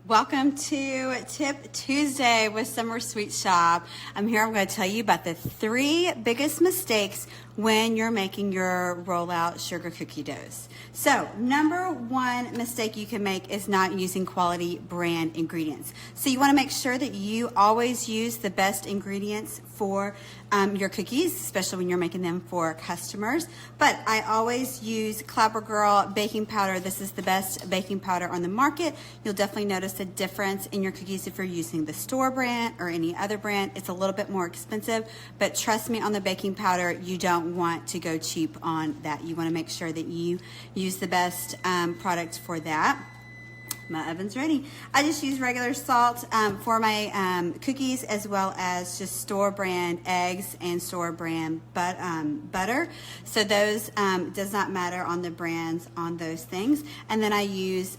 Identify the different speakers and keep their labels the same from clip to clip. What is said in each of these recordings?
Speaker 1: Welcome to Tip Tuesday with Summer Sweet Shop. I'm going to tell you about the 3 biggest mistakes when you're making your rollout sugar cookie doughs. So, number 1 mistake you can make is not using quality brand ingredients. So you want to make sure that you always use the best ingredients for your cookies, especially when you're making them for customers. But I always use Clabber Girl baking powder. This is the best baking powder on the market. You'll definitely notice a difference in your cookies if you're using the store brand or any other brand. It's a little bit more expensive, but trust me, on the baking powder, you don't want to go cheap on that. You want to make sure that you use the best product for that. My oven's ready. I just use regular salt for my cookies, as well as just store brand eggs and store brand butter. So those does not matter on the brands on those things. And then I use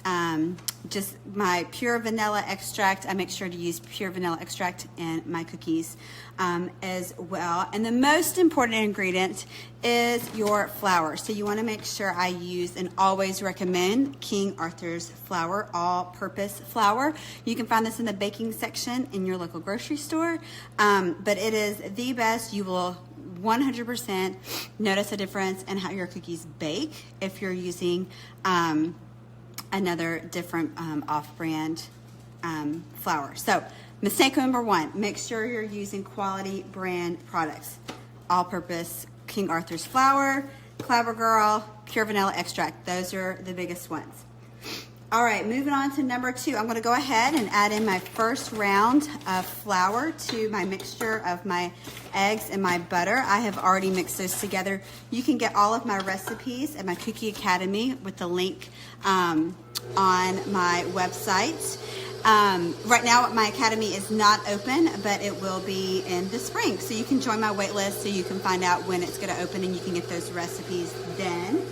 Speaker 1: just my pure vanilla extract. I make sure to use pure vanilla extract in my cookies as well. And the most important ingredient is your flour. So you want to make sure I use and always recommend King Arthur's flour, all-purpose flour. You can find this in the baking section in your local grocery store, but it is the best. You will 100% notice a difference in how your cookies bake if you're using another different off-brand flour. So mistake number 1, make sure you're using quality brand products. All-purpose King Arthur's flour, Clabber Girl, pure vanilla extract. Those are the biggest ones. All right, moving on to number 2. I'm going to go ahead and add in my first round of flour to my mixture of my eggs and my butter. I have already mixed those together. You can get all of my recipes at my Cookie Academy with the link on my website. Right now my academy is not open, but it will be in the spring. So you can join my wait list so you can find out when it's going to open and you can get those recipes then.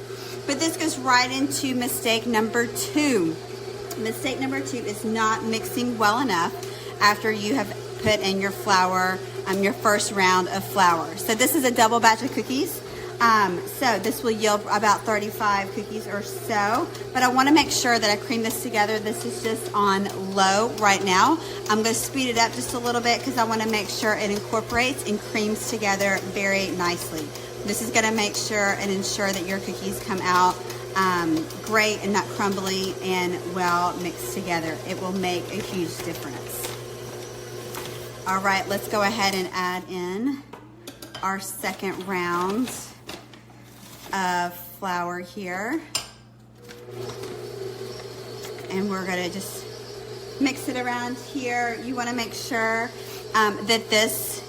Speaker 1: But this goes right into mistake number 2. Mistake number 2 is not mixing well enough after you have put in your flour, your first round of flour. So this is a double batch of cookies. So this will yield about 35 cookies or so, but I want to make sure that I cream this together. This is just on low right now. I'm going to speed it up just a little bit because I want to make sure it incorporates and creams together very nicely. This is going to make sure and ensure that your cookies come out great and not crumbly and well mixed together. It will make a huge difference. All right, let's go ahead and add in our second round of flour here, and we're going to just mix it around here. You want to make sure that this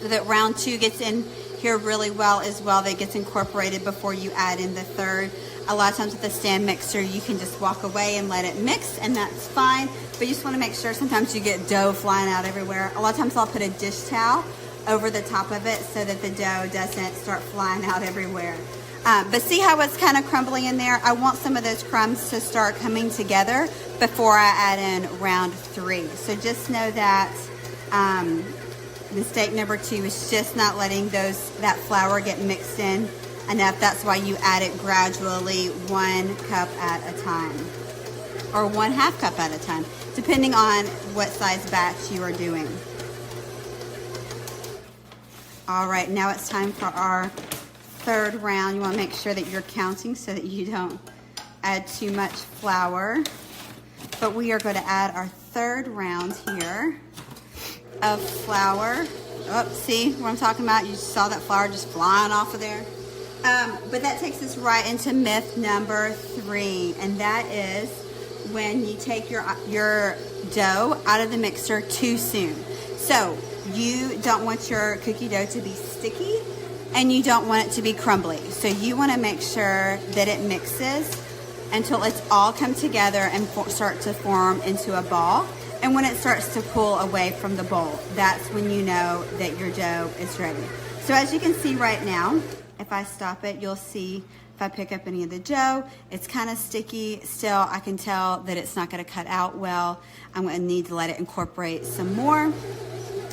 Speaker 1: that round 2 gets in here really well as well, that gets incorporated before you add in the third. A lot of times with the stand mixer you can just walk away and let it mix, and that's fine, but you just want to make sure. Sometimes you get dough flying out everywhere. A lot of times I'll put a dish towel over the top of it so that the dough doesn't start flying out everywhere. But see how it's kind of crumbling in there? I want some of those crumbs to start coming together before I add in round 3. So just know that mistake number 2 is just not letting that flour get mixed in enough. That's why you add it gradually, 1 cup at a time, or 1/2 cup at a time, depending on what size batch you are doing. All right, now it's time for our third round. You want to make sure that you're counting so that you don't add too much flour. But we are going to add our third round here of flour. Oh, see what I'm talking about? You saw that flour just flying off of there. But that takes us right into myth number 3, and that is when you take your dough out of the mixer too soon. So you don't want your cookie dough to be sticky, and you don't want it to be crumbly. So you want to make sure that it mixes until it's all come together and start to form into a ball. And when it starts to pull away from the bowl, that's when you know that your dough is ready. So as you can see right now, if I stop it, you'll see if I pick up any of the dough, it's kind of sticky. Still, I can tell that it's not going to cut out well. I'm going to need to let it incorporate some more.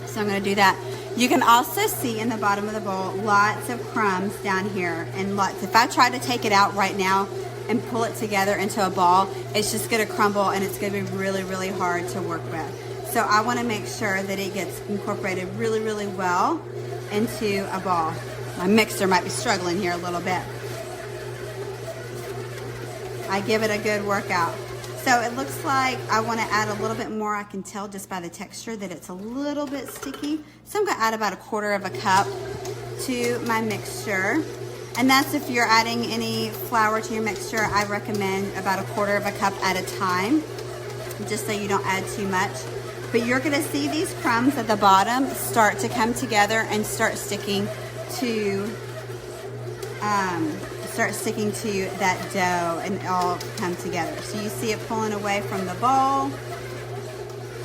Speaker 1: So I'm going to do that. You can also see in the bottom of the bowl lots of crumbs down here, and lots. If I try to take it out right now and pull it together into a ball, it's just gonna crumble and it's gonna be really, really hard to work with. So I wanna make sure that it gets incorporated really, really well into a ball. My mixer might be struggling here a little bit. I give it a good workout. So it looks like I want to add a little bit more. I can tell just by the texture that it's a little bit sticky. So I'm going to add about 1/4 cup to my mixture. And that's if you're adding any flour to your mixture, I recommend about 1/4 cup at a time, just so you don't add too much. But you're going to see these crumbs at the bottom start to come together and start sticking to that dough and all come together. So you see it pulling away from the bowl,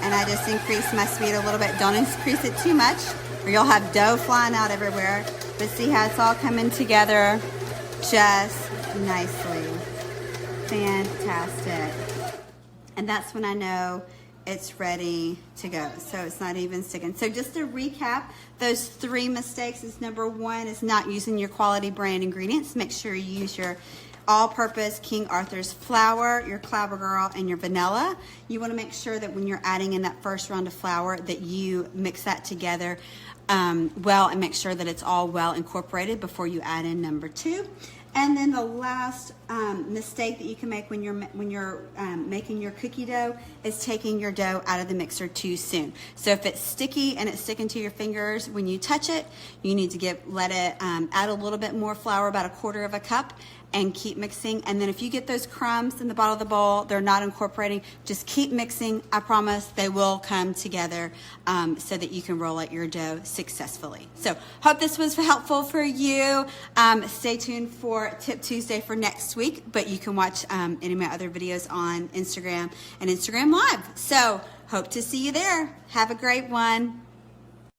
Speaker 1: and I just increase my speed a little bit. Don't increase it too much or you'll have dough flying out everywhere. But see how it's all coming together just nicely. Fantastic. And that's when I know it's ready to go. So it's not even sticking. So just to recap, those 3 mistakes is number 1 is not using your quality brand ingredients. Make sure you use your all-purpose King Arthur's flour, your Clabber Girl, and your vanilla. You want to make sure that when you're adding in that first round of flour that you mix that together well and make sure that it's all well incorporated before you add in number 2. And then the last mistake that you can make when you're making your cookie dough is taking your dough out of the mixer too soon. So if it's sticky and it's sticking to your fingers when you touch it, you need to let it add a little bit more flour, about 1/4 cup, and keep mixing. And then if you get those crumbs in the bottom of the bowl, they're not incorporating, just keep mixing. I promise they will come together so that you can roll out your dough successfully. So hope this was helpful for you. Stay tuned for Tip Tuesday for next week, but you can watch any of my other videos on Instagram and Instagram Live. So hope to see you there. Have a great one.